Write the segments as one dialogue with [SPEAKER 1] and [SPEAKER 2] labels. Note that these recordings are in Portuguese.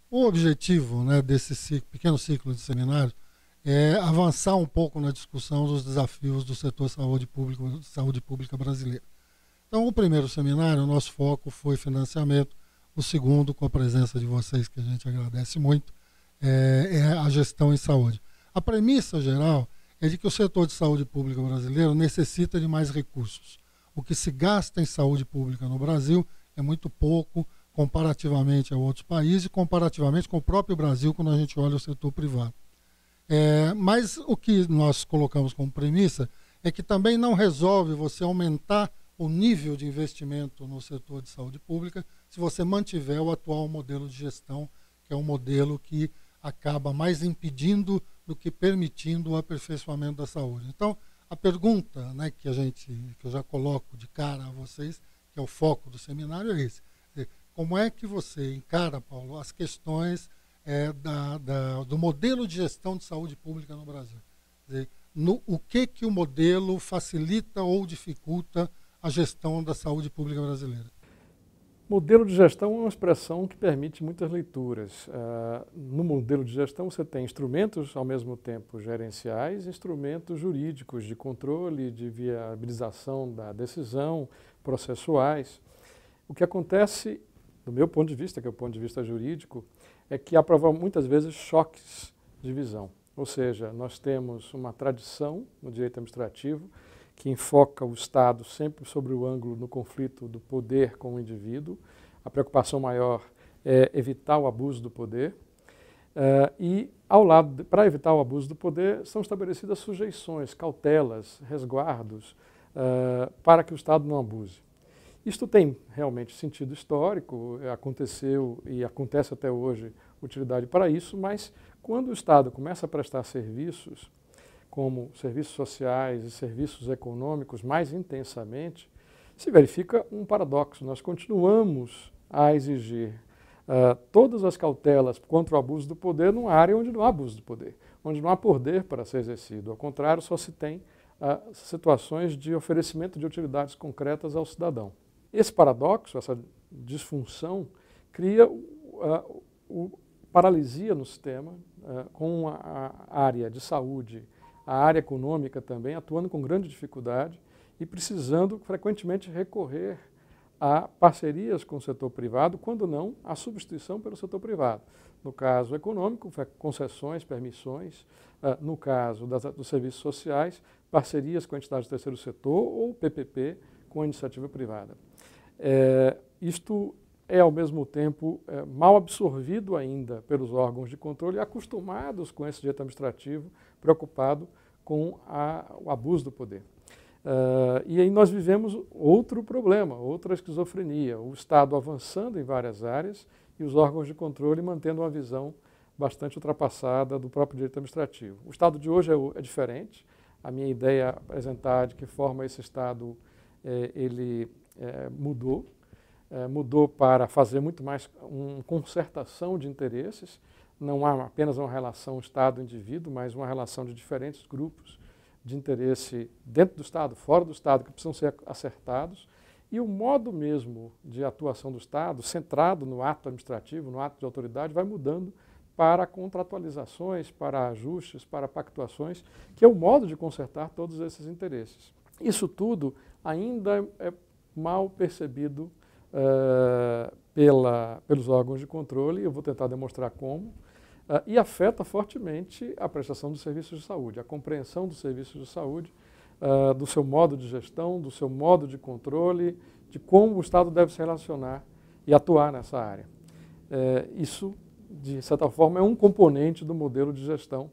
[SPEAKER 1] O objetivo, né, desse pequeno ciclo de seminários é avançar um pouco na discussão dos desafios do setor saúde pública brasileira. Então, o primeiro seminário, o nosso foco foi financiamento. O segundo, com a presença de vocês, que a gente agradece muito, é a gestão em saúde. A premissa geral é de que o setor de saúde pública brasileiro necessita de mais recursos. O que se gasta em saúde pública no Brasil é muito pouco comparativamente a outros países e comparativamente com o próprio Brasil quando a gente olha o setor privado. Mas o que nós colocamos como premissa é que também não resolve você aumentar o nível de investimento no setor de saúde pública se você mantiver o atual modelo de gestão, que é um modelo que acaba mais impedindo do que permitindo o aperfeiçoamento da saúde. Então, a pergunta, né, que eu já coloco de cara a vocês, que é o foco do seminário, é esse. Como é que você encara, Paulo, as questões do modelo de gestão de saúde pública no Brasil? Quer dizer, o que o modelo facilita ou dificulta a gestão da saúde pública brasileira?
[SPEAKER 2] Modelo de gestão é uma expressão que permite muitas leituras. No modelo de gestão você tem instrumentos, ao mesmo tempo, gerenciais, instrumentos jurídicos de controle, de viabilização da decisão, processuais. O que acontece, do meu ponto de vista, que é o ponto de vista jurídico, é que há muitas vezes choques de visão. Ou seja, nós temos uma tradição no direito administrativo que enfoca o Estado sempre sobre o ângulo no conflito do poder com o indivíduo. A preocupação maior é evitar o abuso do poder. E, ao lado, para evitar o abuso do poder, são estabelecidas sujeições, cautelas, resguardos, para que o Estado não abuse. Isto tem realmente sentido histórico, aconteceu e acontece até hoje utilidade para isso, mas quando o Estado começa a prestar serviços, como serviços sociais e serviços econômicos mais intensamente, se verifica um paradoxo. Nós continuamos a exigir todas as cautelas contra o abuso do poder numa área onde não há abuso do poder, onde não há poder para ser exercido. Ao contrário, só se tem situações de oferecimento de utilidades concretas ao cidadão. Esse paradoxo, essa disfunção, cria paralisia no sistema, com a área de saúde, a área econômica também atuando com grande dificuldade e precisando frequentemente recorrer a parcerias com o setor privado, quando não, a substituição pelo setor privado. No caso econômico, concessões, permissões, no caso dos serviços sociais, parcerias com entidades do terceiro setor ou PPP com a iniciativa privada. Isto é, ao mesmo tempo, mal absorvido ainda pelos órgãos de controle, acostumados com esse direito administrativo, preocupado com o abuso do poder. E aí nós vivemos outro problema, outra esquizofrenia, o Estado avançando em várias áreas e os órgãos de controle mantendo uma visão bastante ultrapassada do próprio direito administrativo. O Estado de hoje é diferente. A minha ideia é apresentar de que forma esse Estado ele mudou. Mudou para fazer muito mais uma concertação de interesses. Não há apenas uma relação Estado-indivíduo, mas uma relação de diferentes grupos de interesse dentro do Estado, fora do Estado, que precisam ser acertados. E o modo mesmo de atuação do Estado, centrado no ato administrativo, no ato de autoridade, vai mudando para contratualizações, para ajustes, para pactuações, que é o modo de consertar todos esses interesses. Isso tudo ainda é mal percebido pelos órgãos de controle, eu vou tentar demonstrar como, e afeta fortemente a prestação dos serviços de saúde, a compreensão dos serviços de saúde, do seu modo de gestão, do seu modo de controle, de como o Estado deve se relacionar e atuar nessa área. Isso, de certa forma, é um componente do modelo de gestão,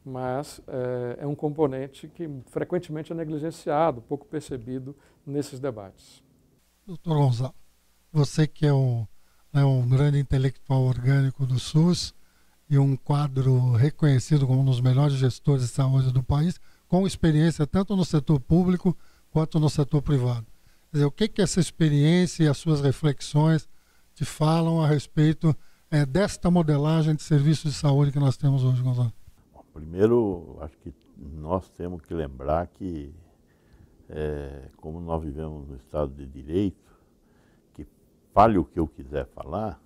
[SPEAKER 2] mas é um componente que frequentemente é negligenciado, pouco percebido nesses debates.
[SPEAKER 1] Doutor Gonzalo, você que é um grande intelectual orgânico do SUS e um quadro reconhecido como um dos melhores gestores de saúde do país, com experiência tanto no setor público quanto no setor privado. Quer dizer, o que essa experiência e as suas reflexões te falam a respeito desta modelagem de serviços de saúde que nós temos hoje, Gonzalo?
[SPEAKER 3] Bom, primeiro, acho que nós temos que lembrar que, como nós vivemos no Estado de Direito, que fale o que eu quiser falar,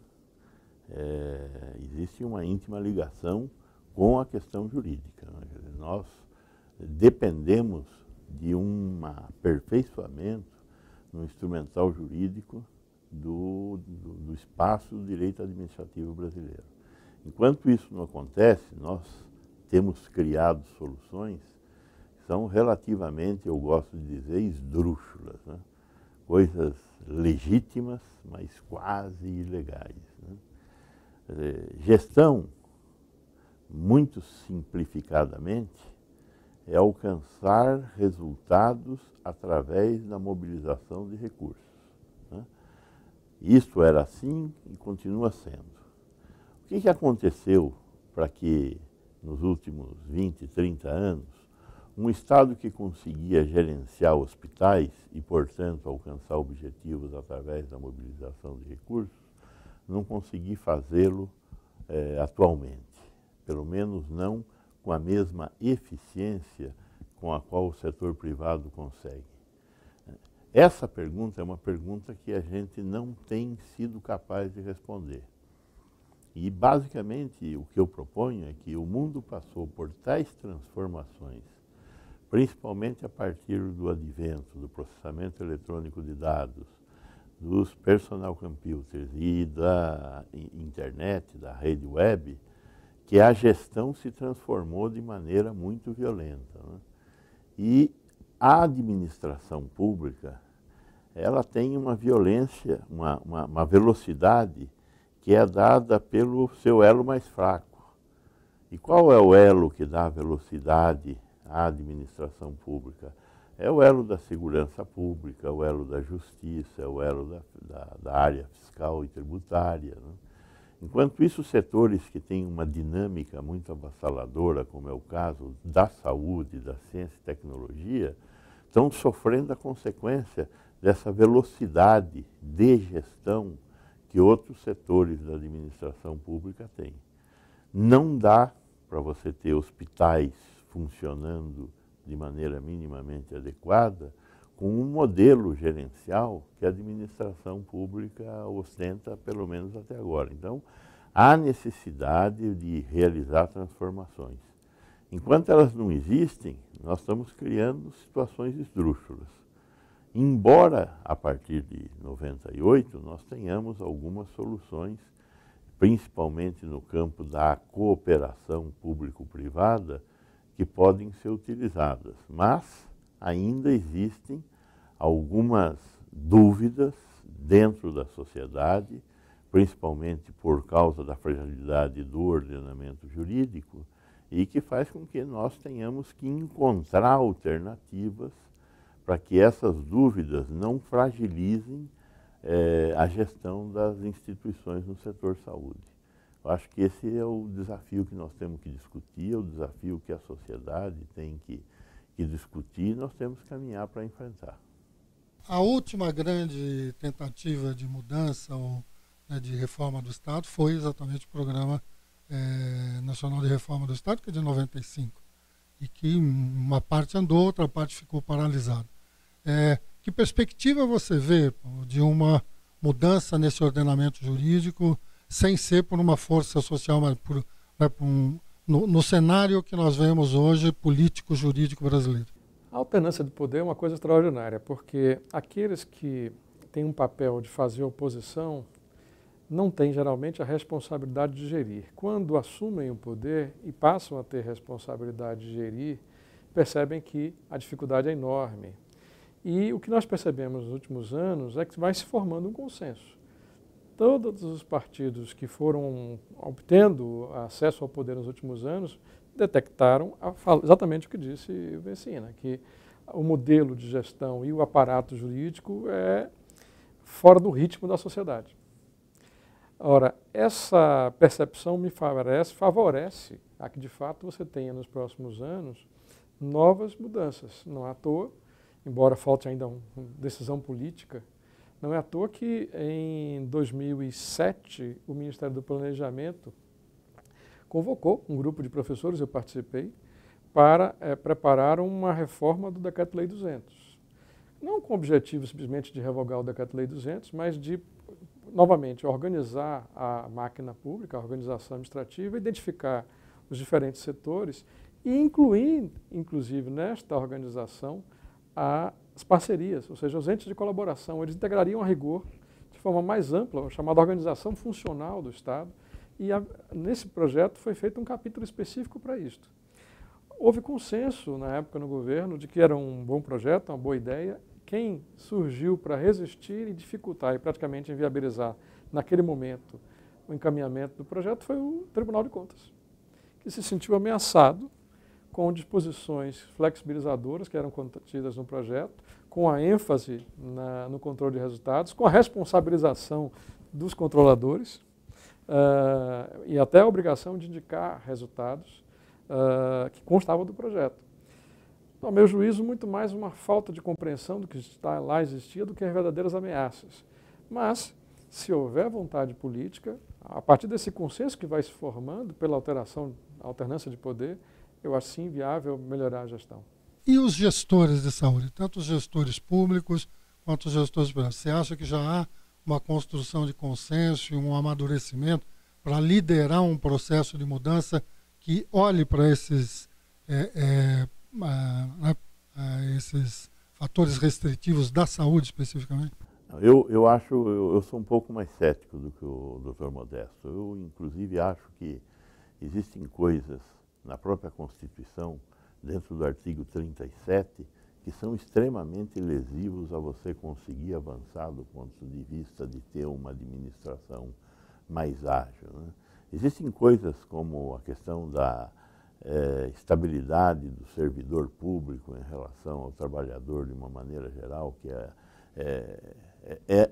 [SPEAKER 3] existe uma íntima ligação com a questão jurídica, né? Nós dependemos de um aperfeiçoamento no instrumental jurídico do espaço do direito administrativo brasileiro. Enquanto isso não acontece, nós temos criado soluções que são relativamente, eu gosto de dizer, esdrúxulas, né? Coisas legítimas, mas quase ilegais, né? Gestão, muito simplificadamente, é alcançar resultados através da mobilização de recursos, né? Isso era assim e continua sendo. O que aconteceu para que, nos últimos 20, 30 anos, um Estado que conseguia gerenciar hospitais e, portanto, alcançar objetivos através da mobilização de recursos, não conseguir fazê-lo atualmente, pelo menos não com a mesma eficiência com a qual o setor privado consegue? Essa pergunta é uma pergunta que a gente não tem sido capaz de responder. E, basicamente, o que eu proponho é que o mundo passou por tais transformações, principalmente a partir do advento do processamento eletrônico de dados, dos personal computers e da internet, da rede web, que a gestão se transformou de maneira muito violenta, né? E a administração pública, ela tem uma violência, uma velocidade que é dada pelo seu elo mais fraco. E qual é o elo que dá velocidade à administração pública? É o elo da segurança pública, o elo da justiça, o elo da área fiscal e tributária, né? Enquanto isso, setores que têm uma dinâmica muito avassaladora, como é o caso da saúde, da ciência e tecnologia, estão sofrendo a consequência dessa velocidade de gestão que outros setores da administração pública têm. Não dá para você ter hospitais funcionando de maneira minimamente adequada com um modelo gerencial que a administração pública ostenta, pelo menos até agora. Então, há necessidade de realizar transformações. Enquanto elas não existem, nós estamos criando situações esdrúxulas. Embora, a partir de 98, nós tenhamos algumas soluções, principalmente no campo da cooperação público-privada, que podem ser utilizadas, mas ainda existem algumas dúvidas dentro da sociedade, principalmente por causa da fragilidade do ordenamento jurídico, e que faz com que nós tenhamos que encontrar alternativas para que essas dúvidas não fragilizem a gestão das instituições no setor saúde. Eu acho que esse é o desafio que nós temos que discutir, é o desafio que a sociedade tem que discutir e nós temos que caminhar para enfrentar.
[SPEAKER 1] A última grande tentativa de mudança ou de reforma do Estado foi exatamente o Programa Nacional de Reforma do Estado, que é de 95, e que uma parte andou, outra parte ficou paralisada. Que perspectiva você vê de uma mudança nesse ordenamento jurídico sem ser por uma força social, mas no cenário que nós vemos hoje, político-jurídico brasileiro?
[SPEAKER 2] A alternância de poder é uma coisa extraordinária, porque aqueles que têm um papel de fazer oposição não têm geralmente a responsabilidade de gerir. Quando assumem o poder e passam a ter responsabilidade de gerir, percebem que a dificuldade é enorme. E o que nós percebemos nos últimos anos é que vai se formando um consenso. Todos os partidos que foram obtendo acesso ao poder nos últimos anos detectaram exatamente o que disse o Vecina, que o modelo de gestão e o aparato jurídico é fora do ritmo da sociedade. Ora, essa percepção me favorece a que, de fato, você tenha nos próximos anos novas mudanças. Não é à toa, embora falte ainda uma decisão política, não é à toa que em 2007 o Ministério do Planejamento convocou um grupo de professores, eu participei, para preparar uma reforma do Decreto-Lei 200. Não com o objetivo simplesmente de revogar o Decreto-Lei 200, mas de novamente, organizar a máquina pública, a organização administrativa, identificar os diferentes setores e incluir, inclusive, nesta organização, as parcerias, ou seja, os entes de colaboração. Eles integrariam a rigor, de forma mais ampla, a chamada organização funcional do Estado, e nesse projeto foi feito um capítulo específico para isto. Houve consenso, na época, no governo, de que era um bom projeto, uma boa ideia. Quem surgiu para resistir e dificultar e praticamente inviabilizar, naquele momento, o encaminhamento do projeto foi o Tribunal de Contas, que se sentiu ameaçado com disposições flexibilizadoras que eram contidas no projeto, com a ênfase no controle de resultados, com a responsabilização dos controladores e até a obrigação de indicar resultados que constavam do projeto. Ao meu juízo, muito mais uma falta de compreensão do que lá existia do que as verdadeiras ameaças. Mas, se houver vontade política, a partir desse consenso que vai se formando pela alternância de poder, eu acho sim viável melhorar a gestão.
[SPEAKER 1] E os gestores de saúde, tanto os gestores públicos quanto os gestores privados? Você acha que já há uma construção de consenso e um amadurecimento para liderar um processo de mudança que olhe para esses esses fatores restritivos da saúde especificamente?
[SPEAKER 3] Eu sou um pouco mais cético do que o Dr. Modesto. Eu, inclusive, acho que existem coisas na própria Constituição, dentro do artigo 37, que são extremamente lesivos a você conseguir avançar do ponto de vista de ter uma administração mais ágil, né? Existem coisas como a questão da estabilidade do servidor público em relação ao trabalhador de uma maneira geral, que é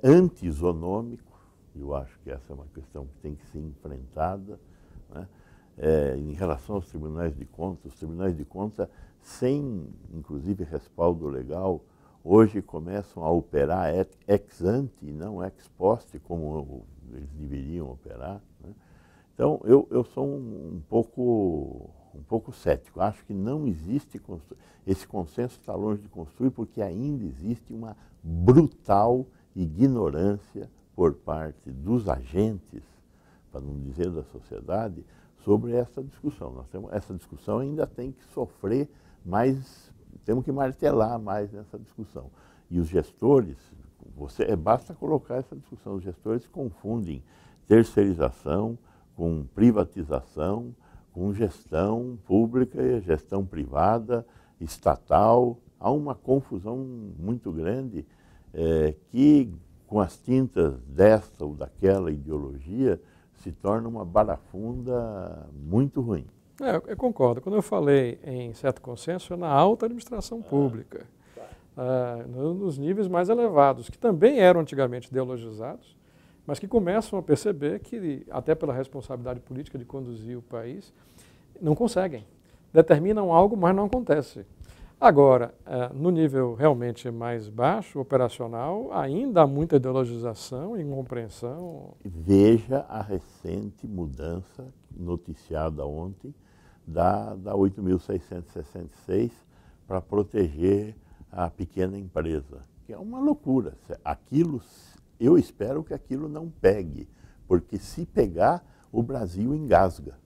[SPEAKER 3] anti-isonômico. Eu acho que essa é uma questão que tem que ser enfrentada, né? Em relação aos tribunais de contas, os tribunais de contas, sem, inclusive, respaldo legal, hoje começam a operar ex ante e não ex post, como eles deveriam operar, né? Então, eu sou um pouco cético. Acho que não existe, esse consenso está longe de construir, porque ainda existe uma brutal ignorância por parte dos agentes, para não dizer da sociedade, sobre essa discussão. Essa discussão ainda tem que sofrer mais, temos que martelar mais nessa discussão. E os gestores, basta colocar essa discussão, os gestores confundem terceirização com privatização, com gestão pública e gestão privada, estatal. Há uma confusão muito grande que, com as tintas desta ou daquela ideologia, se torna uma barafunda muito ruim.
[SPEAKER 2] Eu concordo. Quando eu falei em certo consenso, é na alta administração pública, nos níveis mais elevados, que também eram antigamente ideologizados, mas que começam a perceber que, até pela responsabilidade política de conduzir o país, não conseguem. Determinam algo, mas não acontece. Agora, no nível realmente mais baixo, operacional, ainda há muita ideologização e incompreensão.
[SPEAKER 3] Veja a recente mudança noticiada ontem da 8.666 para proteger a pequena empresa, que é uma loucura. Eu espero que aquilo não pegue, porque se pegar, o Brasil engasga.